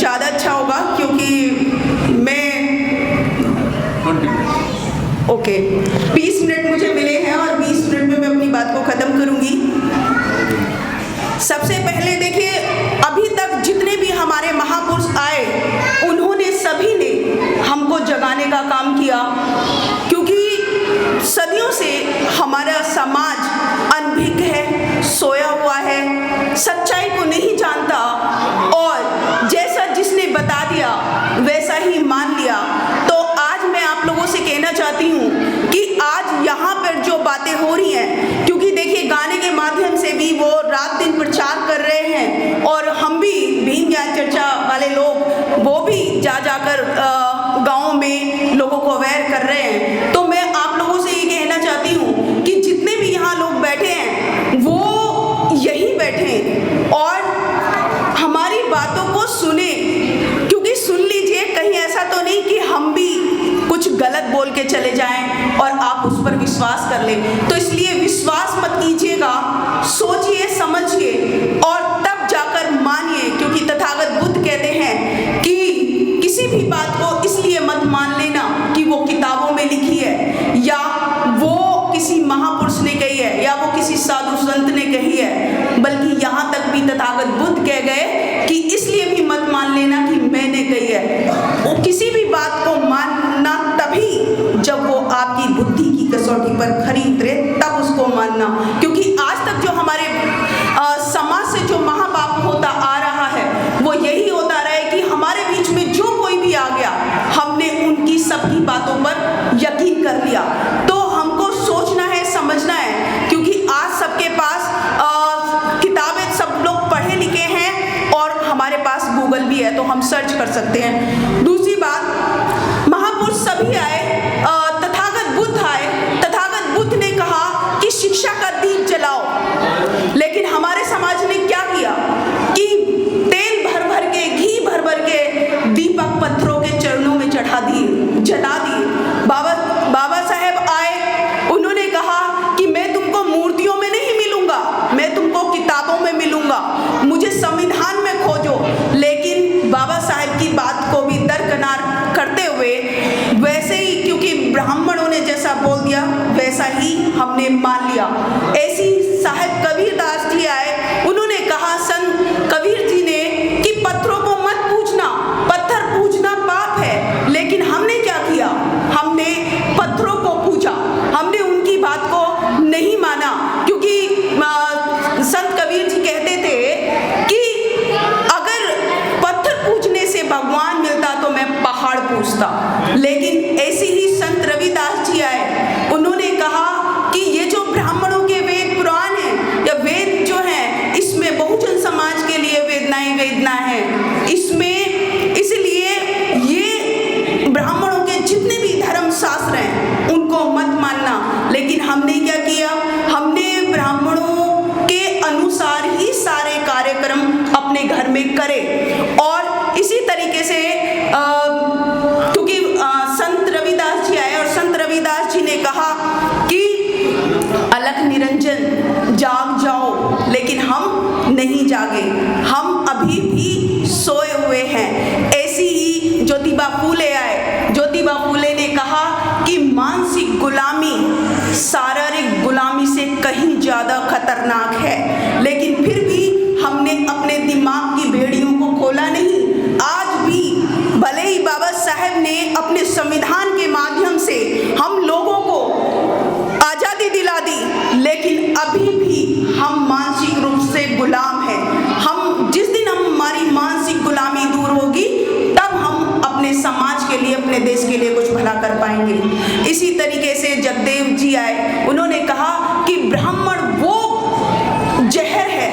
ज़्यादा अच्छा होगा, क्योंकि मैं 20 मिनट मुझे मिले हैं और 20 मिनट में मैं अपनी बात को ख़त्म करूँगी। सबसे पहले देखिए, अभी तक जितने भी हमारे महापुरुष आए, उन्होंने सभी ने हमको जगाने का काम किया, क्योंकि सदियों से हमारा समाज अनभिज्ञ है, सोया हुआ है, सच्चाई को नहीं जानता और जैसा जिसने बता दिया वैसा ही मान लिया। तो आज मैं आप लोगों से कहना चाहती हूँ कि आज यहाँ पर जो बातें हो रही हैं, क्योंकि देखिए गाने के माध्यम से भी वो रात दिन प्रचार कर रहे हैं और हम भी भीम ज्ञान चर्चा वाले लोग वो भी जाकर गाँव में लोगों को अवेयर कर रहे हैं। तो मैं आप लोगों से ये कहना चाहती हूँ कि जितने भी यहाँ लोग बैठे हैं वो यही बैठे और हमारी बातों को सुने, क्योंकि सुन लीजिए, कहीं ऐसा तो नहीं कि हम भी कुछ गलत बोल के चले जाएं और आप उस पर विश्वास कर लें। तो इसलिए विश्वास मत कीजिएगा, सोचिए समझिए और तब जाकर मानिए, क्योंकि तथागत बुद्ध कहते हैं कि किसी भी बात को इसलिए मत मान लेना कि वो किताबों में लिखी है या वो किसी महापुरुष ने कही है या वो किसी साधु संत ने कही है, बल्कि यहाँ तक भी तथागत बुद्ध कह गए कि इसलिए भी मत मान लेना कि मैंने कही है। वो किसी भी बात को मानना तभी जब वो आपकी बुद्धि की कसौटी पर खरी उतरे, तब उसको मानना। क्योंकि आज तक जो हमारे समाज से जो महापाप होता आ रहा है वो यही होता रहा है कि हमारे बीच में जो कोई भी आ गया, हमने उनकी सबकी बातों पर यकीन कर लिया। तो हमको सोचना है, समझना है, क्योंकि आज सबके पास किताबें सब लोग पढ़े लिखे हैं और हमारे पास गूगल भी है, तो हम सर्च कर सकते हैं। दूसरी बात, महापुरुष सभी आए, तथागत बुद्ध आए, तथागत बुद्ध ने कहा कि शिक्षा का दीप जलाओ, लेकिन हमारे समाज ने क्या किया कि तेल भर भर के, घी भर भर के दीपक पत्थरों के चरणों में चढ़ा दिए, जला दिए। बाबा साहेब आए, उन्होंने कहा कि मैं तुमको मूर्तियों में नहीं मिलूंगा, मैं तुमको किताबों में मिलूंगा, मुझे संविधान में खोजो। लेकिन बाबा साहेब की बात को भी दरकिनार करते हुए वैसे ही, क्योंकि ब्राह्मणों ने जैसा बोल दिया वैसा ही हमने मान लिया। ऐसी साहेब कबीरदास जी आए, उन्होंने कहा संत कबीर जी ने कि पत्थरों को मत पूजना, पत्थर पूजना पाप है। लेकिन हमने क्या किया, हमने पत्थरों को पूजा, हमने उनकी बात को नहीं माना, क्योंकि संत कबीर जी कहते थे कि अगर पत्थर पूजने से भगवान मिलता तो मैं पहाड़ पूजता। लेकिन ऐसे ही संत रविदास जी आए, उन्होंने कहा कि ये जो ब्राह्मणों के वेद पुराण है या वेद जो है, इसमें बहुजन समाज के लिए वेदना है, इसमें इसलिए ये ब्राह्मणों के जितने भी धर्म शास्त्र हैं उनको मत मानना। लेकिन हमने क्या किया, हमने ब्राह्मणों के अनुसार ही सारे कार्यक्रम अपने घर में करे। और इसी तरीके से क्योंकि संत रविदास जी आए और संत रविदास जी ने कहा कि अलख निरंजन जाग जाओ, लेकिन हम नहीं जागे, हम अभी भी सोए हुए हैं। ऐसी ही ज्योतिबा फूले आए, ज्योतिबा फूले ने कहा कि मानसिक गुलामी शारीरिक गुलामी से कहीं ज़्यादा खतरनाक है। लेकिन फिर भी हमने अपने दिमाग की बेड़ियों को खोला नहीं। आज भी भले ही बाबा साहेब ने अपने संविधान के माध्यम से हम लोगों को आज़ादी दिला दी, लेकिन अभी भी हम मानसिक रूप से गुलाम हैं। हम जिस दिन हमारी मानसिक गुलामी दूर होगी, तब हम अपने समाज के लिए, अपने देश के लिए कुछ भला कर पाएंगे। इसी तरीके से जगदेव जी आए, उन्होंने कहा कि ब्राह्मण वो जहर है,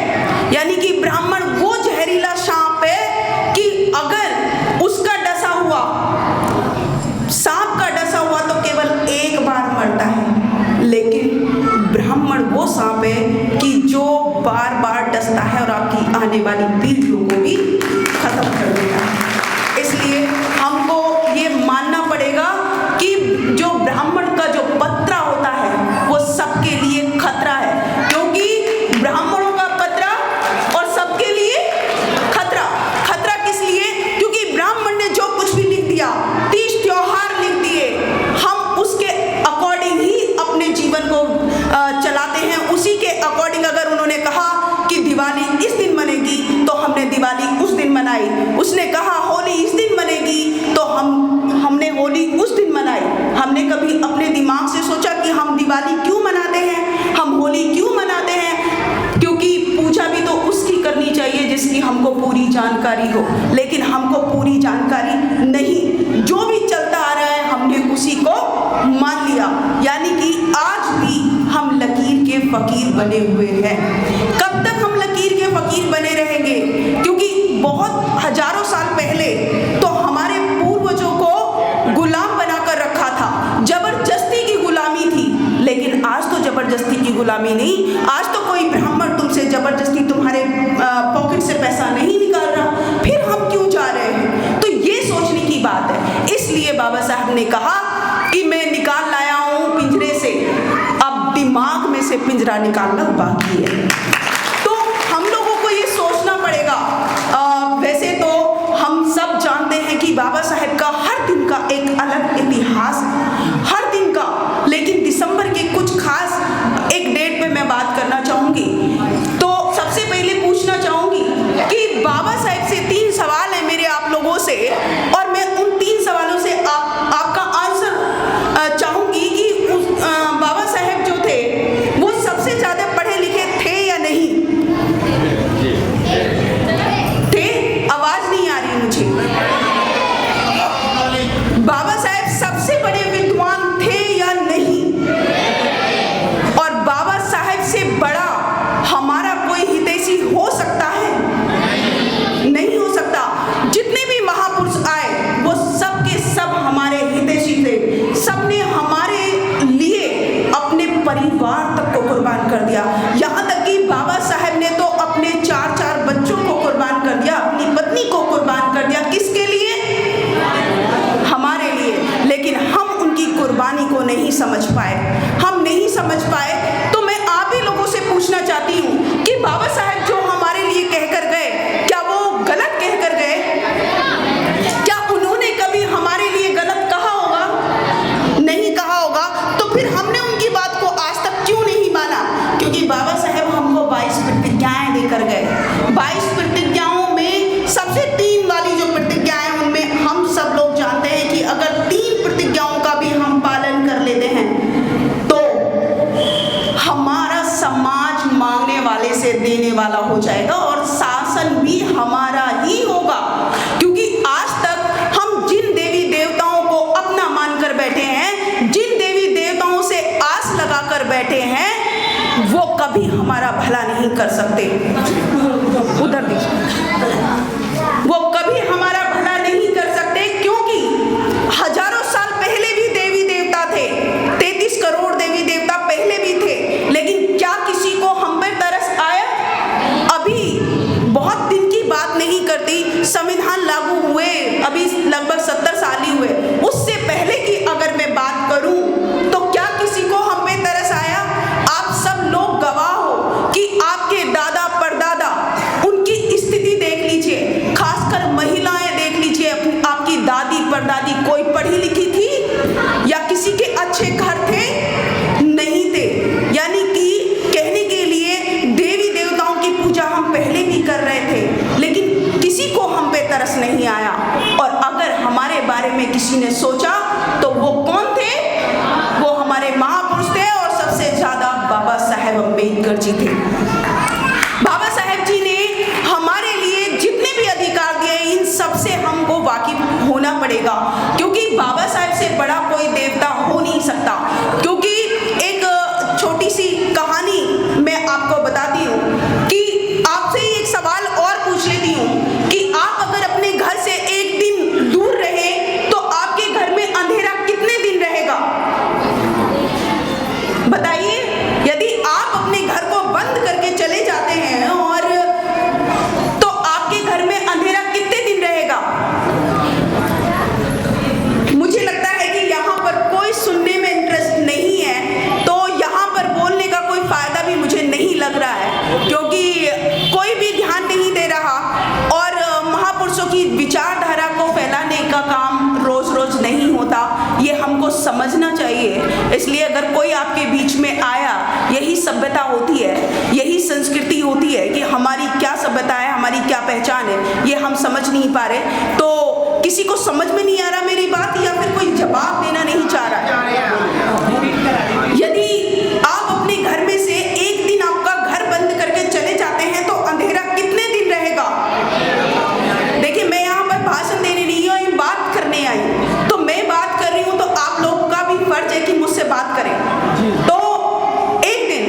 यानी कि ब्राह्मण वो जहरीला सांप है कि अगर उसका डसा हुआ, सांप का डसा हुआ तो केवल एक बार मरता है, लेकिन ब्राह्मण वो सांप है कि जो बार बार डसता है और आपकी आने वाली पीढ़ियों को भी खत्म कर देता है। इसलिए हमको ये मानना पड़ेगा कि जो ब्राह्मण का जो पत्रा होता है वो सबके लिए खतरा है, क्योंकि ब्राह्मणों का पत्रा और सबके लिए खतरा। खतरा किस लिए? क्योंकि दिवाली इस दिन मनेगी, तो हमने दिवाली उस दिन मनाई। उसने कहा होली इस दिन मनेगी, तो हमने होली उस दिन मनाई। हमने कभी अपने दिमाग से सोचा कि हम दिवाली क्यों मनाते हैं, हम होली क्यों मनाते हैं? क्योंकि पूजा भी तो उसकी करनी चाहिए जिसकी हमको पूरी जानकारी हो, लेकिन हमको पूरी जानकारी नहीं। जो भी चलता आ रहा है हमने उसी को मान लिया, यानी कि आज भी हम लकीर के फकीर बने हुए हैं। कब तक हम लकीर के फकीर बने रहेंगे? क्योंकि बहुत हजारों साल पहले तो हमारे पूर्वजों को गुलाम बनाकर रखा था, जबरदस्ती की गुलामी थी। लेकिन आज तो जबरदस्ती की गुलामी नहीं, आज तो कोई ब्राह्मण तुमसे जबरदस्ती तुम्हारे पॉकेट से पैसा नहीं निकाल रहा, फिर हम क्यों जा रहे हैं? तो ये सोचने की बात है। इसलिए बाबा साहब ने कहा कि मैं निकाल लाया हूं पिंजरे से, अब दिमाग में से पिंजरा निकालना बाकी है। तो हम लोगों को ये सोचना पड़ेगा। वैसे तो हम सब जानते हैं कि बाबा साहब का हर दिन का एक अलग इतिहास है, हर दिन का। लेकिन दिसंबर के कुछ खास एक डेट पे मैं बात करना चाहूंगी। तो सबसे पहले पूछना चाहूंगी कि बाबा साहब से 3 सवाल है मेरे आप लोगों से, और मैं उन 3 सवालों से आपका आंसर चाहूंगी कि बाबा साहब जो थे वो सबसे ज्यादा पढ़े लिखे थे या नहीं थे? आवाज नहीं आ रही मुझे। बाबा साहब सबसे बड़े विद्वान थे या नहीं? और बाबा साहब से बड़ा हमारा कोई हितैषी हो सकता है? नहीं हो सकता। जितने भी महापुरुष आए वो सब के सब हमारे हितैषी थे। सबने हमारे लिए अपने परिवार तक को कुर्बान कर दिया। यहाँ तक कि बाबा साहब ने तो अपने 4 बच्चों को कुर्बान कर दिया, अपनी पत्नी को कुर्बान कर दिया। किसके लिए? हमारे लिए। लेकिन हम उनकी कुर्बानी को नहीं समझ पाए, हम नहीं समझ पाए। तो मैं आप ही लोगों से पूछना चाहती हूँ कि बाबा साहब जो हमारे लिए कहकर गए, क्या वो गलत कहकर गए? क्या उन्होंने कभी हमारे लिए गलत कहा होगा? नहीं कहा होगा। तो फिर हमने उनकी बात को आज तक क्यों नहीं माना? क्योंकि बाबा साहब हमको 22 प्रतिज्ञाएं देकर गए। 22 प्रतिज्ञाओं में सबसे 3 वाली जो प्रतिज्ञाएं, उनमें हम सब लोग जानते हैं कि अगर 3 प्रतिज्ञाओं का भी हम पालन कर लेते हैं तो हमारा समाज मांगने वाले से देने वाला हो जाएगा और शासन भी हमारा ही होगा। क्योंकि आज तक हम जिन देवी देवताओं को अपना मानकर बैठे हैं, जिन देवी देवताओं से आस लगाकर बैठे हैं, वो कभी हमारा भला नहीं कर सकते। उधर वो कभी हमारा भला नहीं कर सकते, क्योंकि हजारों साल पहले भी देवी देवता थे, 33 करोड़ देवी देवता पहले भी थे। लेकिन क्या किसी को हम पर तरस आया? अभी बहुत दिन की बात नहीं करती, संविधान लागू हुए अभी लगभग 70 साल ही हुए। उससे पहले की अगर मैं बात करूं तो क्या किसी को हम पे तरस आया? आप सब लोग गवाह हो कि आपके दादा परदादा, उनकी स्थिति देख लीजिए, खासकर महिलाएं देख लीजिए। आपकी दादी परदादी कोई पढ़ी लिखी थी या किसी के अच्छे घर थे? नहीं थे। यानी कि कहने के लिए देवी देवताओं की पूजा हम पहले भी कर रहे थे, लेकिन किसी को हम पे तरस नहीं आया। और अगर हमारे बारे में किसी ने सोचा तो वो कौन थे? वो हमारे महापुरुष थे, और सबसे ज्यादा बाबा साहेब अम्बेडकर जी थे। बाबा साहेब जी ने हमारे लिए जितने भी अधिकार दिए, इन सब से हमको वाकिफ होना पड़ेगा, क्योंकि बाबा साहेब से बड़ा कोई देवता हो नहीं सकता। क्योंकि एक छोटी सी कहानी मैं आपको बताती हूँ कि आपसे एक सवाल और पूछ लेती हूँ कि आप अगर अपने घर से एक दिन दूर रहे तो आपके घर में अंधेरा कितने दिन रहेगा? बताइए। यदि आप अपने घर को बंद करके चले जाते हैं और तो आपके घर में अंधेरा कितने दिन रहेगा? मुझे लगता है कि यहाँ पर कोई सुनने में इंटरेस्ट नहीं है, तो यहाँ पर बोलने का कोई फायदा भी मुझे नहीं लग रहा है, क्योंकि कोई भी ध्यान नहीं दे रहा। और महापुरुषों की विचारधारा को फैलाने का काम रोज रोज नहीं होता, ये हमको समझना चाहिए। इसलिए अगर कोई आपके बीच में आया, यही सभ्यता होती है, यही संस्कृति होती है कि हमारी हम समझ नहीं पा रहे। तो किसी को समझ में नहीं आ रहा मेरी बात, या फिर कोई जवाब देना नहीं चाह रहा है? यदि आप अपने घर में से एक दिन आपका घर बंद करके चले जाते हैं तो अंधेरा कितने दिन रहेगा? देखिए, मैं यहाँ पर भाषण देने नहीं आई, बात करने आई। तो मैं बात कर रही हूँ तो आप लोग का भी फर्ज है कि मुझसे बात करें। तो एक दिन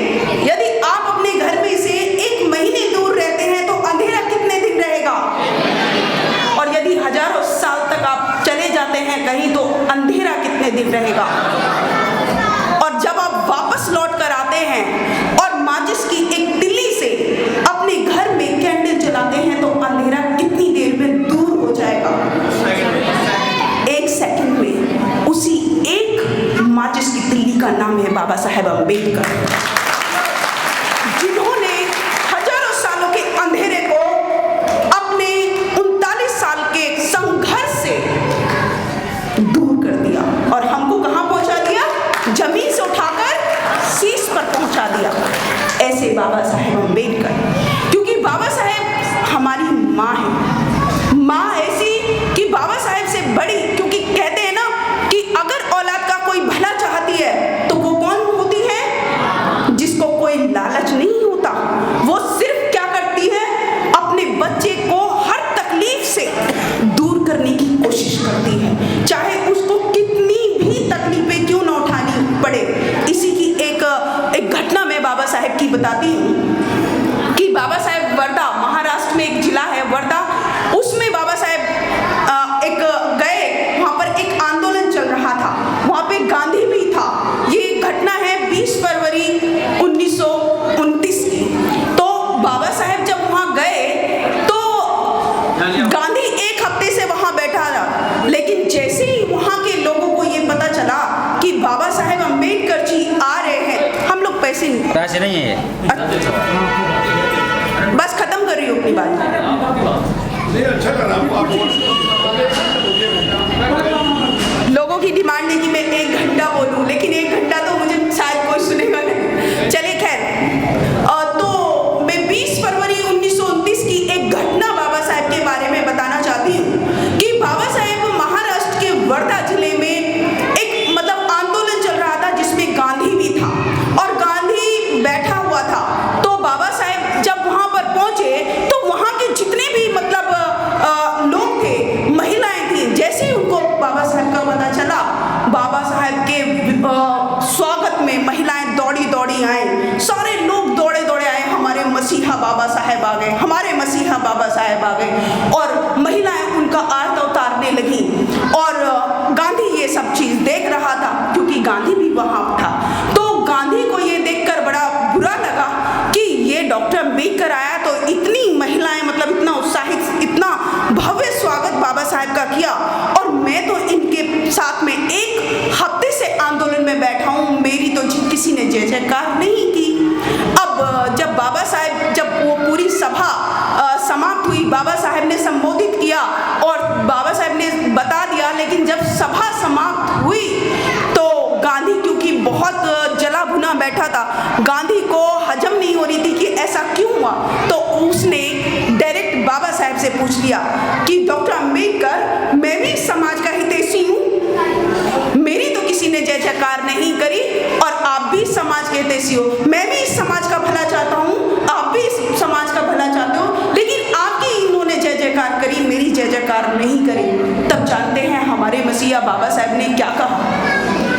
यदि आप अपने घर में से 1 महीने दूर रहते हैं तो अंधेरा कितने दिन रहेगा? और यदि हजारों साल तक आप चले जाते हैं कहीं तो अंधेरा कितने दिन रहेगा? और जब आप वापस लौट कर आते हैं और माचिस की एक तिल्ली से अपने घर में कैंडल जलाते हैं तो अंधेरा कितनी देर में दूर हो जाएगा? 1 सेकंड में। उसी एक माचिस की तिल्ली का नाम है बाबा साहेब अम्बेडकर, जिन्होंने हजारों सालों के अंधेरे को अपने 39 साल के संघर्ष से दूर कर दिया और हमको कहां पहुंचा दिया? जमीन से उठाकर शीश पर पहुंचा दिया। ऐसे बाबा साहेब अम्बेडकर, क्योंकि बाबा साहेब हमारी माँ है, माँ ऐसी कि बाबा साहेब से बड़ी, क्योंकि कहते हैं ना कि अगर औलाद का कोई भला चाहती है तो वो कौन होती है? जिसको कोई लालच नहीं होता। वो सिर्फ क्या करती है? अपने बच्चे को हर तकलीफ से दूर करने की कोशिश करती है, चाहे उसको कितनी भी तकलीफें क्यों ना उठानी पड़े। इसी की एक घटना मैं बाबा साहेब की बताती हूँ कि बाबा साहेब वर्धा, महाराष्ट्र में एक जिला है वर्धा, उसमें बाबा साहेब एक गए, वहाँ पर एक आंदोलन चल रहा था, वहाँ पे गांधी भी था। ये घटना है 20 फरवरी 1929 की। तो बाबा साहेब जब वहाँ गए तो गांधी 1 हफ्ते से वहाँ बैठा था, लेकिन जैसे ही वहाँ के लोगों को ये पता चला कि बाबा साहेब अम्बेडकर जी आ रहे हैं, हम लोग पैसे नहीं है, बस खत्म कर रही हूँ अपनी बात। लोगों की डिमांड है कि मैं 1 घंटा बोलूं, लेकिन 1 घंटा तो मुझे शायद कोई सुनेगा नहीं। चले खैर, तो मैं 20 फरवरी 1929 की एक घटना बाबा साहेब के बारे में बताना चाहती हूँ कि बाबा साहेब महाराष्ट्र के वर्धा जिले में एक आंदोलन चल रहा था जिसमें गांधी भी था और गांधी बैठा हुआ था। तो बाबा साहेब जब वहां पर पहुंचे तो वहां के जितने भी लोग थे, महिलाएं थी, जैसे ही उनको बाबा साहेब का पता चला, बाबा साहेब के स्वागत में महिलाएं दौड़ी दौड़ी आए, सारे लोग दौड़े दौड़े आए, हमारे मसीहा बाबा साहेब आ गए, हमारे मसीहा बाबा साहेब आ गए। और महिलाएं उनका आरत उतारने लगी और गांधी ये सब चीज देख रहा था, क्योंकि गांधी भी वहां था। तो गांधी को ये देखकर बड़ा बुरा लगा कि ये डॉक्टर अम्बेडकर आया, तो इतनी महिलाएं इतना उत्साहित, इतना भव्य स्वागत बाबा साहेब का किया, और मैं तो इनके साथ में 1 हफ्ते से आंदोलन में बैठा हूँ, मेरी तो किसी ने जय जयकार नहीं की। अब जब बाबा साहेब, जब वो पूरी सभा समाप्त हुई, बाबा साहेब ने संबोधित किया और बाबा साहेब ने बता दिया, लेकिन जब सभा समाप्त हुई तो गांधी, क्योंकि बहुत जला भुना बैठा था, गांधी को हजम नहीं हो रही थी कि ऐसा क्यों हुआ, तो उसने डायरेक्ट बाबा साहेब से पूछ लिया कि डॉक्टर अम्बेडकर, मैं भी समाज का हितैषी हूँ, मेरी तो किसी ने जय जयकार नहीं करी और आप भी समाज के हितैषी हो, मैं भी इस समाज का भला चाहता हूँ, आप भी इस समाज का भला चाहते हो, लेकिन आपकी इन्होंने जय जयकार करी, मेरी जय जयकार नहीं करी। तब जानते हैं हमारे मसीहा बाबा साहेब ने क्या कहा?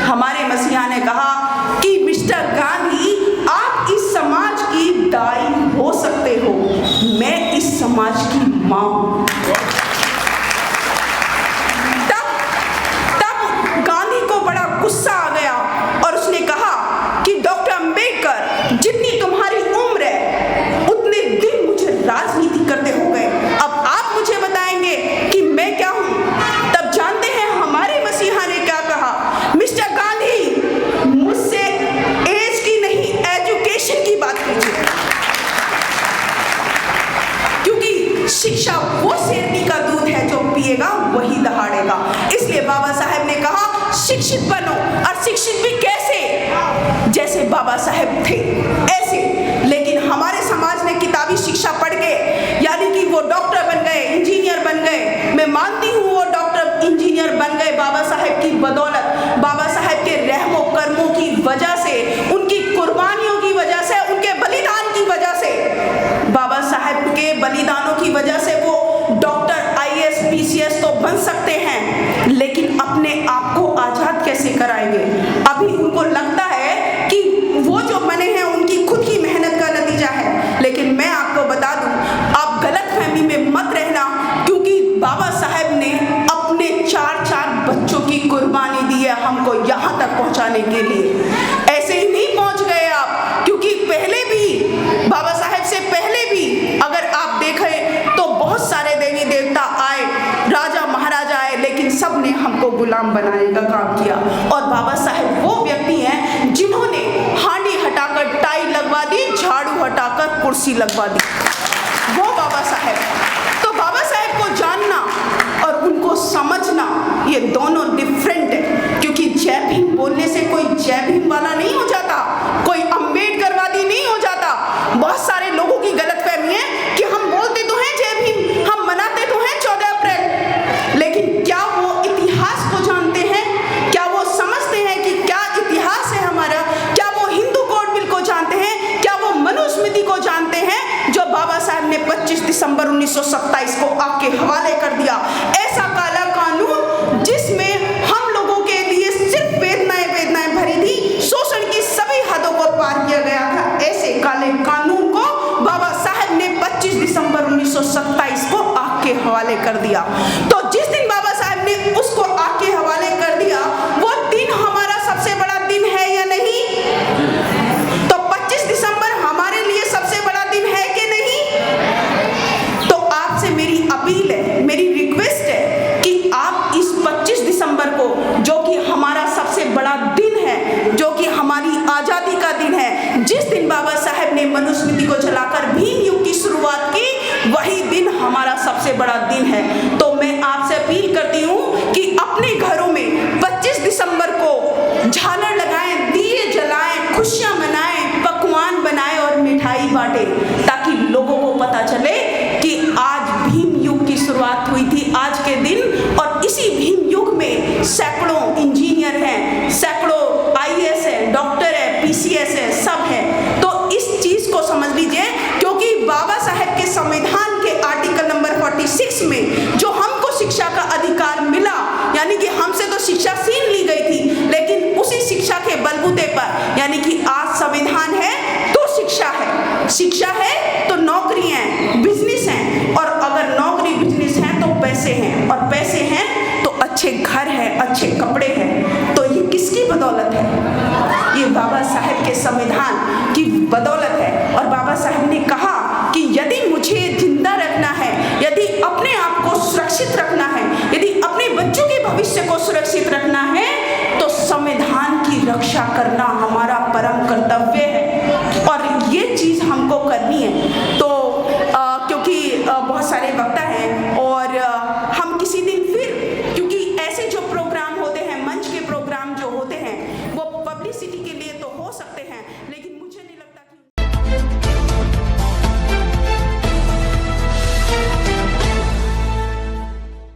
हमारे मसीहा ने कहा कि मिस्टर गांधी, आप इस समाज की दाई हो सकते हो, मैं इस समाज की माँ हूँ। तब गांधी को बड़ा गुस्सा आ गया और उसने कहा कि डॉक्टर अम्बेडकर, जितनी तुम्हारी उम्र है उतने दिन मुझे राजनीति करते हो गए, अब आप मुझे बताएंगे कि मैं क्या हूँ? तब जानते हैं हमारे मसीहा ने क्या कहा? मिस्टर गांधी, मुझसे एज की नहीं, एजुकेशन की बात कीजिए, क्योंकि शिक्षा वो शेरनी का दूध है जो पिएगा वही दहाड़ेगा। इसलिए बाबा साहेब ने कहा शिक्षित बनो, और शिक्षित भी कैसे? जैसे बाबा साहेब थे ऐसे। लेकिन हमारे समाज ने किताबी शिक्षा पढ़ के, यानी कि वो डॉक्टर बन गए, इंजीनियर बदौलत, बाबा साहेब के रहमो कर्मों की वजह से, उनकी कुर्बानियों की वजह से, उनके बलिदान की वजह से, बाबा साहेब के बलिदानों की वजह से वो डॉक्टर, IAS, PCS तो बन सकते हैं, लेकिन अपने आप को आजाद कैसे कराएंगे? अभी उनको लगता है कि वो जो बने हैं उनकी खुद की मेहनत का नतीजा है, लेकिन मैं आपको बता दूं, आप गलतफहमी में मत रहना, क्योंकि बाबा साहेब ने अपने 4 बच्चों की कुर्बानी दी है हमको यहाँ तक पहुँचाने के लिए। ऐसे ही नहीं पहुँच गए आप, क्योंकि पहले भी, बाबा साहेब से पहले भी अगर आप देखें तो बहुत सारे देवी देवता आए, राजा महाराजा आए, लेकिन सब ने हमको गुलाम बनाने का काम किया। और बाबा साहेब वो व्यक्ति हैं जिन्होंने हांडी हटाकर टाई लगवा दी, झाड़ू हटाकर कुर्सी लगवा दी, वो बाबा साहेब। तो बाबा साहेब को जानना और उनको समझना, ये दोनों डिफरेंट है, क्योंकि जय भीम बोलने से कोई जय भीम वाला नहीं हो जाता, कोई अम्बेडकरवादी नहीं हो जाता। बहुत सारे लोगों की गलतफहमी है कि हम बोलते तो हैं जय भीम, हम मनाते तो हैं 14 अप्रैल, लेकिन क्या वो इतिहास को जानते हैं? क्या वो समझते हैं कि क्या इतिहास है हमारा? क्या वो हिंदू कोड बिल को जानते हैं? क्या वो मनुस्मृति को जानते हैं, जो बाबा साहब ने 25 दिसंबर 1927 को आपके हवाले कर दिया? ऐसा काला कानून जिसमें हम लोगों के लिए सिर्फ वेदनाएं भरी थी, शोषण की सभी हदों को पार किया गया था, ऐसे काले कानून को बाबा साहब ने 25 दिसंबर 1927 को आग के हवाले कर दिया। तो जिस दिन बाबा साहब ने उसको आग के हवाले कर दिया, वो दिन हमारा सबसे बड़ा दिन है या नहीं? तो 25 दिसंबर हमारे लिए सबसे बड़ा दिन है कि नहीं? तो आपसे मेरी अपील है, मेरी रिक्वेस्ट है कि आप इस 25 दिसंबर को, जो कि हमारा सबसे बड़ा दिन है, जो कि हमारी आज़ादी का दिन है, जिस दिन बाबा साहेब ने मनुस्मृति को जलाकर भीम युग की शुरुआत की, वही दिन हमारा सबसे बड़ा दिन है। तो मैं आपसे अपील करती हूँ कि अपने घरों में 25 दिसंबर को झालर लगाएं, दिए जलाएं, खुशियाँ मनाएं, पकवान बनाएं और मिठाई बांटें, ताकि लोगों को पता चले कि आज भीम युग की शुरुआत हुई थी आज के दिन। और इसी भीम युग में सैकड़ों इंजीनियर हैं, सैकड़ों IAS है, डॉक्टर है, PCS है, सब है। तो इस चीज को समझ लीजिए, क्योंकि बाबा साहेब के संविधान के आर्टिकल नंबर 46 में जो हमको शिक्षा का अधिकार मिला, यानी कि हमसे तो शिक्षा छीन ली गई थी, लेकिन उसी शिक्षा के बलबूते पर, यानी कि आज संविधान है तो शिक्षा है, शिक्षा है तो नौकरी है, बिजनेस है, और अगर नौकरी बिजनेस है तो पैसे हैं, और पैसे हैं तो अच्छे घर हैं, अच्छे कपड़े हैं। तो ये किसकी बदौलत है? ये बाबा साहेब के संविधान की बदौलत है। और बाबा साहेब ने कहा कि यदि मुझे जिंदा रखना है, यदि अपने आप को सुरक्षित रखना है, यदि अपने बच्चों के भविष्य को सुरक्षित रखना है, तो संविधान की रक्षा करना हमारा परम कर्तव्य है, और ये चीज हमको करनी है। तो क्योंकि बहुत सारे वक्ता हैं,